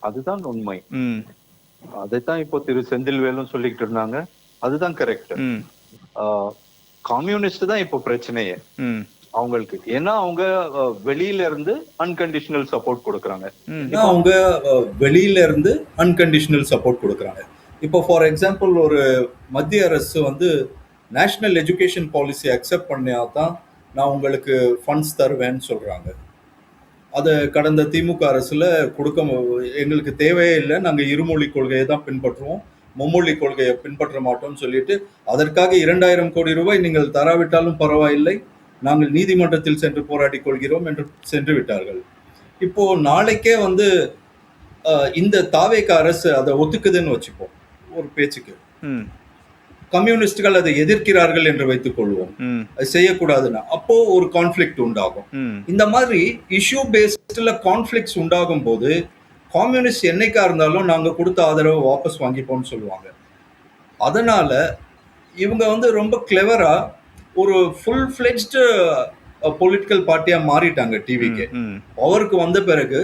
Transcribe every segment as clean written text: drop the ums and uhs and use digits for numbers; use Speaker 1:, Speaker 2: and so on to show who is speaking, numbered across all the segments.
Speaker 1: அதுதான் உண்மை.
Speaker 2: ம்
Speaker 1: அதைத்தான் இப்போ திரு செந்தில்வேலும் சொல்லிக்கிட்டு இருந்தாங்க. அதுதான் கரெக்ட்.
Speaker 2: ம்
Speaker 1: கம்யூனிஸ்ட் தான் இப்போ பிரச்சனையே
Speaker 2: ம்
Speaker 1: அவங்களுக்கு. ஏன்னா அவங்க வெளியில இருந்து அன்கண்டிஷனல் சப்போர்ட் கொடுக்குறாங்க.
Speaker 3: ஏன்னா அவங்க வெளியில இருந்து அன்கண்டிஷனல் சப்போர்ட் கொடுக்குறாங்க. இப்போ ஃபார் எக்ஸாம்பிள் ஒரு மத்திய அரசு வந்து நேஷனல் எஜுகேஷன் பாலிசி அக்செப்ட் பண்ணா தான் நான் உங்களுக்கு ஃபண்ட்ஸ் தருவேன்னு சொல்றாங்க. அதை கடந்த திமுக அரசுல எங்களுக்கு தேவையே இல்லை, நாங்கள் இருமொழி கொள்கையை தான் பின்பற்றுவோம், மும்மொழி கொள்கையை பின்பற்ற மாட்டோம்னு சொல்லிட்டு அதற்காக 2000 கோடி ரூபாய் நீங்கள் தராவிட்டாலும் பரவாயில்லை, நாங்கள் நீதிமன்றத்தில் சென்று போராடி கொள்கிறோம் என்று சென்று விட்டார்கள். இப்போ நாளைக்கே வந்து இந்த தாவேக அரசு அதை ஒத்துக்குதுன்னு வச்சுப்போம் ஒரு பேச்சுக்கு, கம்யூனிஸ்டுகள் அதை எதிர்க்கிறார்கள் என்று வைத்துக் கொள்வோம், அது செய்யக்கூடாதுன்னா அப்போ ஒரு கான்ஃபிளிக்ட் உண்டாகும். இந்த மாதிரி இஷ்யூ பேஸ்ட்ல கான்ஃபிளிக்ட்ஸ் உண்டாகும் போது கம்யூனிஸ்ட் என்னைக்கா இருந்தாலும் நாங்க கொடுத்த ஆதரவை வாபஸ் வாங்கிப்போம்னு சொல்லுவாங்க. அதனால இவங்க வந்து ரொம்ப கிளவரா ஒரு ஃபுல் ஃபிளெஜ்டு பொலிட்டிக்கல் பார்ட்டியா மாறிட்டாங்க. டிவிக்கு பவருக்கு வந்த பிறகு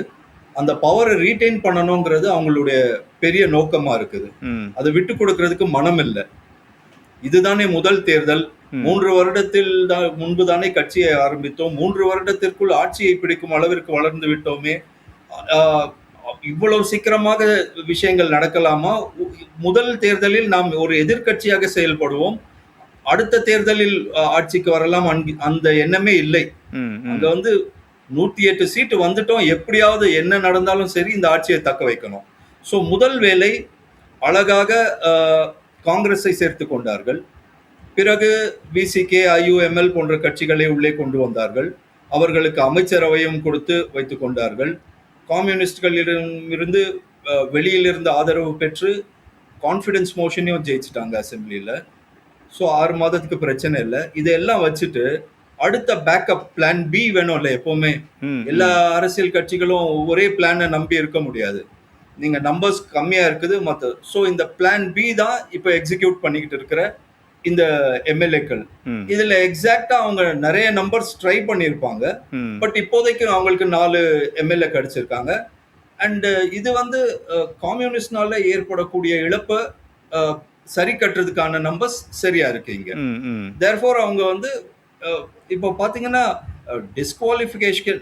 Speaker 3: அந்த பவரை ரீட்டைன் பண்ணணுங்கிறது அவங்களுடைய பெரிய நோக்கமா இருக்குது. அதை விட்டு கொடுக்கறதுக்கு மனம் இல்லை. இதுதானே முதல் தேர்தல். 3 வருடத்தில் முன்பு தானே கட்சியை ஆரம்பித்தோம். 3 வருடத்திற்குள் ஆட்சியை பிடிக்கும் அளவிற்கு வளர்ந்து விட்டோமே. இவ்வளவு சீக்கிரமாக விஷயங்கள் நடக்கலாமா? முதல் தேர்தலில் நாம் ஒரு எதிர்கட்சியாக செயல்படுவோம், அடுத்த தேர்தலில் ஆட்சிக்கு வரலாம், அந்த எண்ணமே இல்லை. அங்க வந்து 108 சீட்டு வந்துட்டோம், எப்படியாவது என்ன நடந்தாலும் சரி இந்த ஆட்சியை தக்க வைக்கணும். ஸோ முதல் வேலை அழகாக காங்கிரஸை சேர்த்து கொண்டார்கள். பிறகு விசிகே, ஐயுஎம்எல் போன்ற கட்சிகளை உள்ளே கொண்டு வந்தார்கள். அவர்களுக்கு அமைச்சரவையும் கொடுத்து வைத்துக் கொண்டார்கள். கம்யூனிஸ்ட்களிடமிருந்து வெளியிலிருந்து ஆதரவு பெற்று கான்ஃபிடன்ஸ் மோஷனையும் ஜெயிச்சிட்டாங்க அசம்பிளியில். ஸோ 6 மாதத்துக்கு பிரச்சனை இல்லை. இதெல்லாம் வச்சுட்டு அடுத்த பேக்கப் பிளான் பி வேணும் இல்லை? எப்பவுமே எல்லா அரசியல் கட்சிகளும் ஒரே பிளானை நம்பி இருக்க முடியாது. நீங்க நம்பர்ஸ் கம்மியா இருக்குது மற்ற. ஸோ இந்த பிளான் பி தான் இப்போ எக்ஸிக்யூட் பண்ணிக்கிட்டு இருக்கிற இந்த எம்எல்ஏக்கள். இதுல எக்ஸாக்டா அவங்க நிறைய நம்பர்ஸ் ட்ரை பண்ணியிருப்பாங்க. பட் இப்போதைக்கு அவங்களுக்கு 4 எம்எல்ஏ கிடைச்சிருக்காங்க. அண்ட் இது வந்து கம்யூனிஸ்ட்னால ஏற்படக்கூடிய இழப்பை சரி கட்டுறதுக்கான நம்பர்ஸ் சரியா இருக்கு இங்க. தேர்ஃபோர் அவங்க வந்து இப்போ பாத்தீங்கன்னா டிஸ்குவாலிஃபிகேஷன்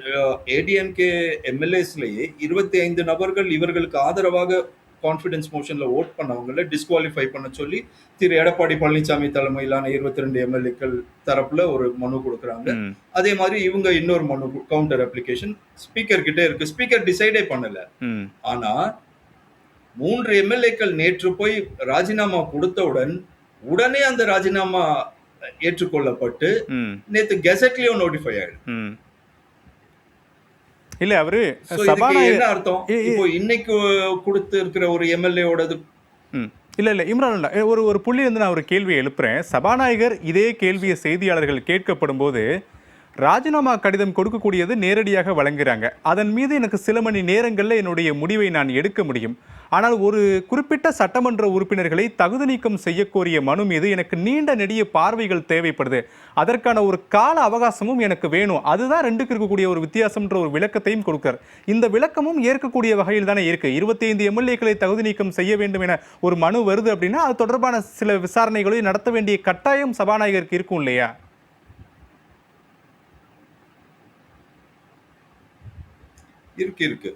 Speaker 3: ஏடிஎம்கே எம்எல்ஏஸ்லயே 25 நபர்கள் இவர்களுக்கு ஆதரவாக கான்ஃபிடன்ஸ் மோஷன்ல ஓட் பண்ணவங்களை டிஸ்குவாலிஃபை பண்ண சொல்லி திரு எடப்பாடி பழனிசாமி தலைமையிலான 22 எம்எல்ஏக்கள் தரப்புல ஒரு மனு கொடுக்குறாங்க. அதே மாதிரி இவங்க இன்னொரு மனு, கவுண்டர் அப்ளிகேஷன் ஸ்பீக்கர் கிட்டே இருக்கு. ஸ்பீக்கர் டிசைடே பண்ணல. ஆனா 3 எம்எல்ஏக்கள் நேற்று போய் ராஜினாமா கொடுத்தவுடன் உடனே அந்த ராஜினாமா ஏற்றுக்கொள்ளப்பட்டு நேத்து கெசட்லயும் நோட்டிஃபை ஆயிடுது.
Speaker 2: இல்ல அவரு
Speaker 3: என்ன அர்த்தம்? இப்போ இன்னைக்கு கொடுத்து இருக்கிற ஒரு எம்எல்ஏவோடது
Speaker 2: இல்ல இம்ரான், ஒரு புள்ளி வந்து நான் ஒரு கேள்வியை எழுப்புறேன். சபாநாயகர் இதே கேள்வியை செய்தியாளர்கள் கேட்கப்படும் போது ராஜினாமா கடிதம் கொடுக்கக்கூடியது நேரடியாக வழங்குறாங்க. அதன் மீது எனக்கு சில மணி நேரங்களில் என்னுடைய முடிவை நான் எடுக்க முடியும். ஆனால் ஒரு குறிப்பிட்ட சட்டமன்ற உறுப்பினர்களை தகுதி நீக்கம் செய்யக்கோரிய மனு மீது எனக்கு நீண்ட நெடிய பார்வைகள் தேவைப்படுது. அதற்கான ஒரு கால அவகாசமும் எனக்கு வேணும். அதுதான் ரெண்டுக்கு இருக்கக்கூடிய ஒரு வித்தியாசம்ன்ற ஒரு விளக்கத்தையும் கொடுக்கிறார். இந்த விளக்கமும் ஏற்கக்கூடிய வகையில் தானே இருக்கு. 25 எம்எல்ஏக்களை தகுதி நீக்கம் செய்ய வேண்டும் என ஒரு மனு வருது அப்படின்னா அது தொடர்பான சில விசாரணைகளை நடத்த வேண்டிய கட்டாயம் சபாநாயகருக்கு இருக்கும் இல்லையா?
Speaker 3: இருக்கு.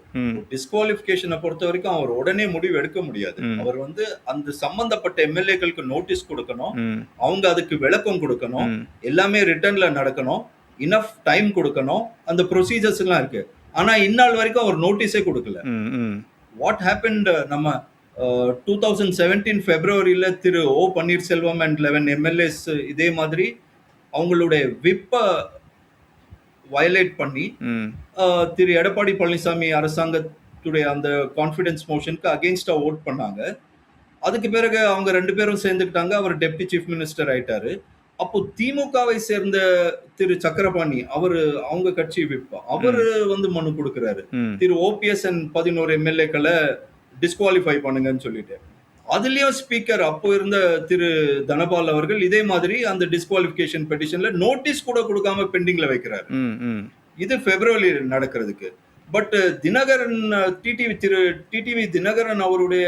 Speaker 3: டிஸ்குவாலிஃபிகேஷனை பொறுத்த வரைக்கும் அவர் உடனே முடிவு எடுக்க முடியாது. அவர் வந்து அந்த சம்பந்தப்பட்ட எம்எல்ஏக்களுக்கு நோட்டீஸ் கொடுக்கணும், அவங்க அதுக்கு விளக்கம் கொடுக்கணும், எல்லாமே ரிட்டர்ன்ல நடக்கணும், இனஃப் டைம் கொடுக்கணும், அந்த ப்ரொசீஜர்ஸ் எல்லாம் இருக்கு. ஆனா இந்நாள் வரைக்கும் அவர் நோட்டீஸே கொடுக்கல. வாட் ஹேப்பன்ட், நம்ம 2017 பிப்ரவரியில திரு ஓ பன்னீர்செல்வம் அண்ட் 11 எம்எல்ஏஸ் இதே மாதிரி அவங்களுடைய விப்ப வயலேட் பண்ணி திரு எடப்பாடி பழனிசாமி அரசாங்கத்துடைய அந்த கான்ஃபிடன்ஸ் மோஷனுக்கு அகெயின்ஸ்டா ஓட் பண்ணாங்க. அதுக்கு பிறகு அவங்க 2 பேரும் சேர்ந்துக்கிட்டாங்க. அவர் டெப்டி சீஃப் மினிஸ்டர் ஆயிட்டாரு. அப்போ திமுகவை சேர்ந்த திரு சக்கரபாணி, அவங்க கட்சி விப்பா, அவரு வந்து மனு கொடுக்கிறாரு, திரு ஓபிஎஸ் அண்ட் 11 எம்எல்ஏக்களை டிஸ்குவாலிஃபை பண்ணுங்கன்னு சொல்லிட்டு. அதுலயும் ஸ்பீக்கர் அப்போ இருந்த திரு தனபால் அவர்கள் இதே மாதிரி அந்த டிஸ்குவாலிஃபிகேஷன் பெட்டிஷன்ல நோட்டீஸ் கூட கொடுக்காம பெண்டிங்ல வைக்கிறாரு. இது பிப்ரவரி நடக்கிறதுக்கு. பட் தினகரன் டிடிவி தினகரன் அவருடைய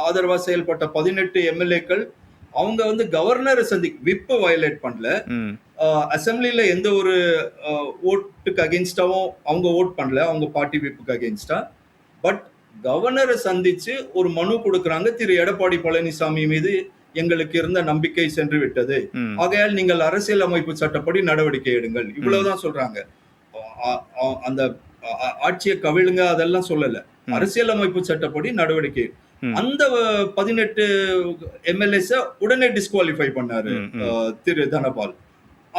Speaker 3: ஆதரவா செயல்பட்ட 18 எம்எல்ஏக்கள் அவங்க வந்து கவர்னரை விப் வயலேட் பண்ணல. அசம்பிளில எந்த ஒரு ஓட்டுக்கு அகேன்ஸ்டாவும் அவங்க ஓட் பண்ணல, அவங்க பார்ட்டி விப்புக்கு அகேன்ஸ்டா. பட் கவர்னரை சந்திச்சு ஒரு மனு கொடுக்கறாங்க, திரு எடப்பாடி பழனிசாமி மீது எங்களுக்கு இருந்த நம்பிக்கை சென்று விட்டது, ஆகையால் நீங்கள் அரசியல் அமைப்பு சட்டப்படி நடவடிக்கை எடுங்கள், இவ்வளவுதான் சொல்றாங்க. அந்த ஆட்சியை கவிழுங்க அதெல்லாம் சொல்லல, அரசியல் அமைப்பு சட்டப்படி நடவடிக்கை. அந்த 18 எம்எல்ஏஸ உடனே டிஸ்குவாலிஃபை பண்ணாரு திரு தனபால்.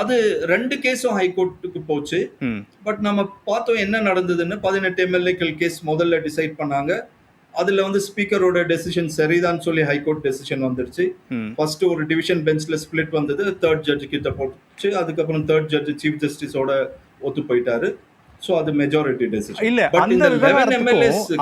Speaker 3: அது 2 கேஸும் ஹைகோர்ட்டுக்கு போச்சு. பட் நம்ம பார்த்தோம் என்ன நடந்ததுன்னு. 18 எம்எல்ஏக்கள் கேஸ் முதல்ல டிசைட் பண்ணாங்க. அதுல வந்து ஸ்பீக்கரோட டெசிஷன் சரிதான் சொல்லி ஹைகோர்ட் டெசிஷன் வந்துருச்சு. ஃபர்ஸ்ட் ஒரு டிவிஷன் பெஞ்ச்ல ஸ்பிளிட் வந்தது, 3rd ஜட்ஜ் கிட்ட போச்சு. அதுக்கப்புறம் 3rd ஜட்ஜ் சீஃப் ஜஸ்டிஸோட ஒத்து போயிட்டாரு. சோ அது மெஜாரிட்டி டெசிஷன்.
Speaker 2: இல்ல,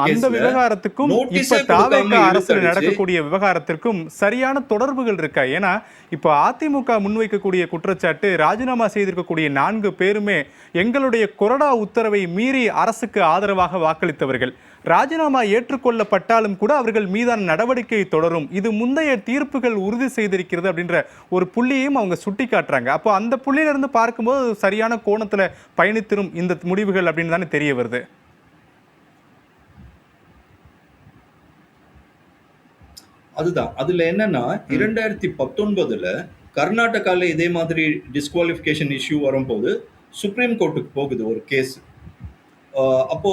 Speaker 2: அந்த விவகாரத்துக்கும் இப்ப தாவேக அரசுல நடக்கக்கூடிய விவகாரத்திற்கும் சரியான தொடர்புகள் இருக்கா? ஏன்னா இப்ப அதிமுக முன்வைக்கக்கூடிய குற்றச்சாட்டு, ராஜினாமா செய்திருக்கக்கூடிய 4 பேருமே எங்களுடைய கொறடா உத்தரவை மீறி அரசுக்கு ஆதரவாக வாக்களித்தவர்கள், ராஜினாமா ஏற்றுக்கொள்ளப்பட்டாலும் கூட அவர்கள் மீதான நடவடிக்கை தொடரும், இது முந்தைய தீர்ப்புகள் உறுதி செய்திருக்கிறது அப்படின்ற ஒரு புள்ளியையும் அவங்க சுட்டி காட்டுறாங்க. அப்போ அந்த புள்ளியிலிருந்து பார்க்கும்போது சரியான கோணத்துல பயணித்திரும் இந்த முடிவுகள் அப்படின்னு தானே தெரிய வருது.
Speaker 3: அதுதான் அதுல என்னன்னா 2019ல கர்நாடகால இதே மாதிரி டிஸ்குவாலிஃபிகேஷன் இஷ்யூ வரும்போது சுப்ரீம் கோர்ட்டுக்கு போகுது ஒரு கேஸ். அப்போ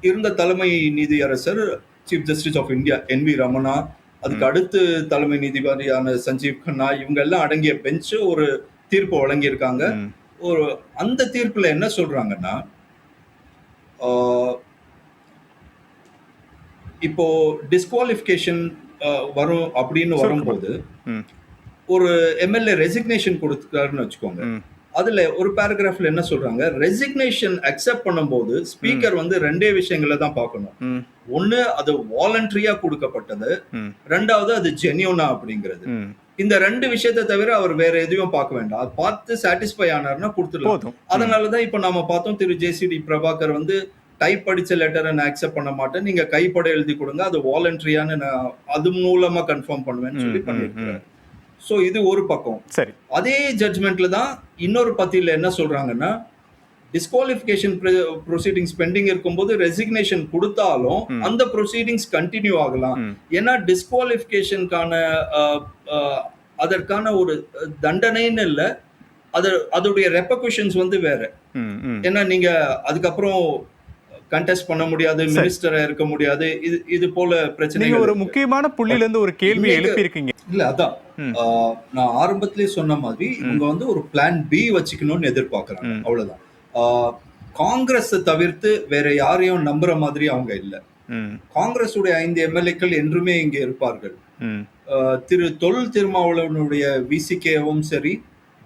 Speaker 3: இருந்த தலைமை நீதியரசர் chief justice of India NV Ramana, அதுக்கு அடுத்து தலைமை நீதிபதியான சஞ்சீவ் கண்ணா, இவங்க எல்லாம் அடங்கிய பெஞ்ச் ஒரு தீர்ப்பு வழங்கியிருக்காங்க. ஒரு அந்த தீர்ப்புல என்ன சொல்றாங்கன்னா, இப்போ டிஸ்குவாலிஃபிகேஷன் வரும் அப்படின்னு வரும்போது ஒரு எம்எல்ஏ ரெசிக்னேஷன் கொடுத்துட்டாருன்னு வச்சுக்கோங்க. அதுல ஒரு பேராகிராஃப்ல என்ன சொல்றாங்க, ரெசிக்னேஷன் அக்செப்ட் பண்ணும்போது ஸ்பீக்கர் வந்து 2 விஷயங்களை தான் பார்க்கணும். ஒண்ணு அது வாலண்டரியா கொடுக்கப்பட்டது, 2வது அது ஜென்யூனா அப்படிங்கிறது. இந்த 2 விஷயத்தை தவிர அவர் வேற எதையும் பார்க்க வேண்டாம். அது பார்த்து சாட்டிஸ்ஃபை ஆனார்னா கொடுத்துடலாம். அதனாலதான் இப்ப நாம பார்த்தோம், திரு JCD பிரபாகர் வந்து டைப் படிச்ச லெட்டரை நான் அக்செப்ட் பண்ண மாட்டேன், நீங்க கைப்பட எழுதி கொடுங்க, அது வாலண்டரியான்னு நான் அது மூலமா கன்ஃபார்ம் பண்ணுவேன்னு சொல்லி பண்ணிருக்காரு. சோ இது ஒரு பக்கம்.
Speaker 2: சரி,
Speaker 3: அதே ஜட்ஜ்மெண்ட்ல தான் இன்னொரு பத்தியில என்ன சொல்றாங்கன்னா, டிஸ்குவாலிஃபிகேஷன் ப்ரொசீடிங்ஸ் பெண்டிங் இருக்கும்போது ரெசிக்னேஷன் கொடுத்தாலும் அந்த ப்ரொசீடிங்ஸ் கண்டினியூ ஆகலாம். ஏன்னா டிஸ்குவாலிஃபிகேஷனுக்கான அதற்கான ஒரு தண்டனைன்னு இல்ல, அதோடைய ரெப்பர்கஷன்ஸ் வந்து வேற. ஏன்னா நீங்க அதுக்கப்புறம் கண்டெஸ்ட் பண்ண முடியாது, மினிஸ்டரா இருக்க முடியாது, இது போல பிரச்சனை.
Speaker 2: ஒரு முக்கியமான புள்ளியில இருந்து ஒரு கேள்வி எழுப்பி இருக்கீங்க.
Speaker 3: இல்ல அதான் நான் ஆரம்பத்திலே சொன்ன மாதிரி இவங்க வந்து ஒரு பிளான் பி வச்சுக்கணும்னு எதிர்பார்க்கறாங்க, அவ்வளவுதான். காங்கிரஸ் தவிர்த்து வேற யாரையும் நம்புற மாதிரி அவங்க இல்ல. காங்கிரஸ் உடைய 5 எம்எல்ஏக்கள் என்றுமே இங்க இருப்பார்கள். திரு தொல் திருமாவளவனுடைய விசிகேவும் சரி,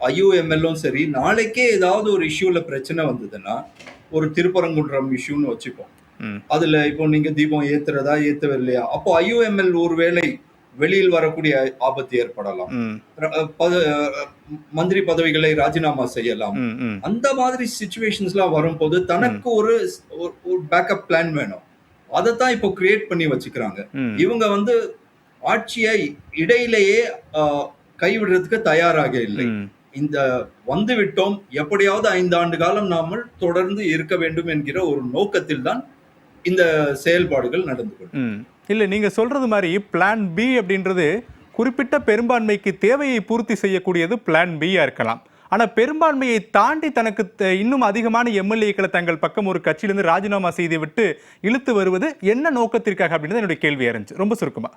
Speaker 3: IUMLம் சரி, நாளைக்கே ஏதாவது ஒரு இஷ்யூல பிரச்சனை வந்ததுன்னா, ஒரு திருப்பரங்குன்றம் இஷ்யூன்னு வச்சுப்போம், அதுல இப்போ நீங்க தீபம் ஏத்துறதா ஏத்தவில்லையா, அப்போ IUML ஒருவேளை வெளியில் வரக்கூடிய ஆபத்து ஏற்படலாம், மந்திரி பதவிகளை ராஜினாமா செய்யலாம். அந்த மாதிரி சிச்சுவேஷன்ஸ்லாம் வரும்போது தனக்கு ஒரு பேக்கப் பிளான் வேணும். அதைத்தான் இப்போ கிரியேட் பண்ணி வச்சுக்கிறாங்க. இவங்க வந்து ஆட்சியை இடையிலேயே கைவிடுறதுக்கு தயாராக இல்லை. இந்த வந்து விட்டோம், எப்படியாவது 5 ஆண்டு காலம் நாமல் தொடர்ந்து இருக்க வேண்டும் என்கிற ஒரு நோக்கத்தில் தான் இந்த செயல்பாடுகள் நடந்து கொள்ளும்.
Speaker 2: இல்ல, நீங்க சொல்றது மாதிரி பிளான் பி அப்படின்றது குறிப்பிட்ட பெரும்பான்மைக்கு தேவையை பூர்த்தி செய்யக்கூடியது பிளான் பியா இருக்கலாம். ஆனா பெரும்பான்மையை தாண்டி தனக்கு இன்னும் அதிகமான எம்எல்ஏக்களை தங்கள் பக்கம் ஒரு கட்சியிலிருந்து ராஜினாமா செய்து விட்டு இழுத்து வருவது என்ன நோக்கத்திற்காக அப்படின்றது என்னுடைய கேள்வியா இருந்துச்சு. ரொம்ப சுருக்கமா.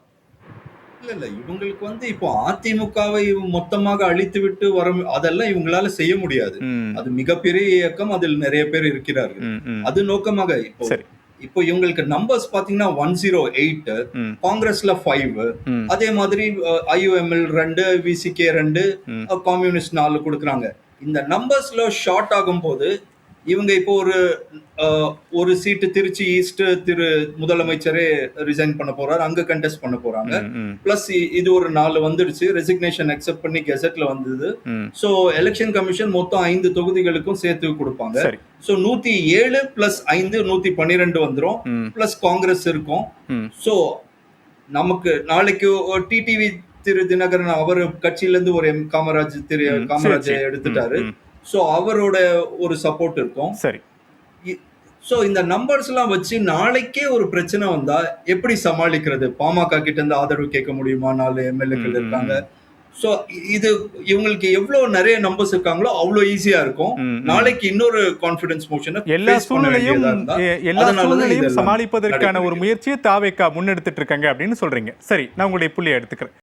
Speaker 3: இல்ல இவங்களுக்கு வந்து இப்போ அதிமுகவை மொத்தமாக அழித்து விட்டு வரும், அதெல்லாம் இவங்களால செய்ய முடியாது. அது மிகப்பெரிய இயக்கம், அதில் நிறைய பேர் இருக்கிறார்கள். அது நோக்கமாக இப்போ இவங்களுக்கு நம்பர்ஸ் பாத்தீங்கன்னா 108, காங்கிரஸ்ல 5, அதே மாதிரி IUML 2, VCK 2, கம்யூனிஸ்ட் 4 கொடுக்குறாங்க. இந்த நம்பர்ஸ்ல ஷார்ட் ஆகும் போது இவங்க இப்போ ஒரு சீட்டு திருச்சி ஈஸ்ட் முதலமைச்சரே ரிசைன் பண்ண போறாரு, அங்க கண்டெஸ்ட் பண்ண போறாங்க. பிளஸ் இது ஒரு 4 வந்துடுச்சு, ரெசிக்னேஷன் அக்செப்ட் பண்ணி கெசட்ல வந்தது. சோ எலெக்ஷன் கமிஷன் மொத்தம் 5 தொகுதிகளுக்கும் சேர்த்து கொடுப்பாங்க. சோ 107 பிளஸ் 5 112 வந்துரும். பிளஸ் காங்கிரஸ் இருக்கும். சோ நமக்கு நாளைக்கு டிடிவி திரு தினகரன் அவர் கட்சியில இருந்து ஒரு காமராஜ் எடுத்துட்டாரு. சோ அவரோட ஒரு சப்போர்ட் இருக்கும்.
Speaker 2: சரி.
Speaker 3: சோ இந்த நம்பர்ஸ் எல்லாம் வச்சு நாளைக்கே ஒரு பிரச்சனை வந்தா எப்படி சமாளிக்கிறது? பாமக கிட்ட இருந்து ஆதரவு கேட்க முடியுமா? 4 எம்எல்ஏக்கள் இருக்காங்க. சோ இது இவங்களுக்கு எவ்வளவு நிறைய நம்பர்ஸ் இருக்காங்களோ அவ்வளவு ஈஸியா இருக்கும். நாளைக்கு இன்னொரு கான்ஃபிடன்ஸ் மோஷனை
Speaker 2: எல்லா சூழ்நிலையும் சமாளிப்பதற்கான ஒரு முயற்சியை தாவேகா முன்னெடுத்துட்டு இருக்காங்க அப்படின்னு சொல்றீங்க. சரி, நான் உங்களுடைய புள்ளியை எடுத்துக்கிறேன்.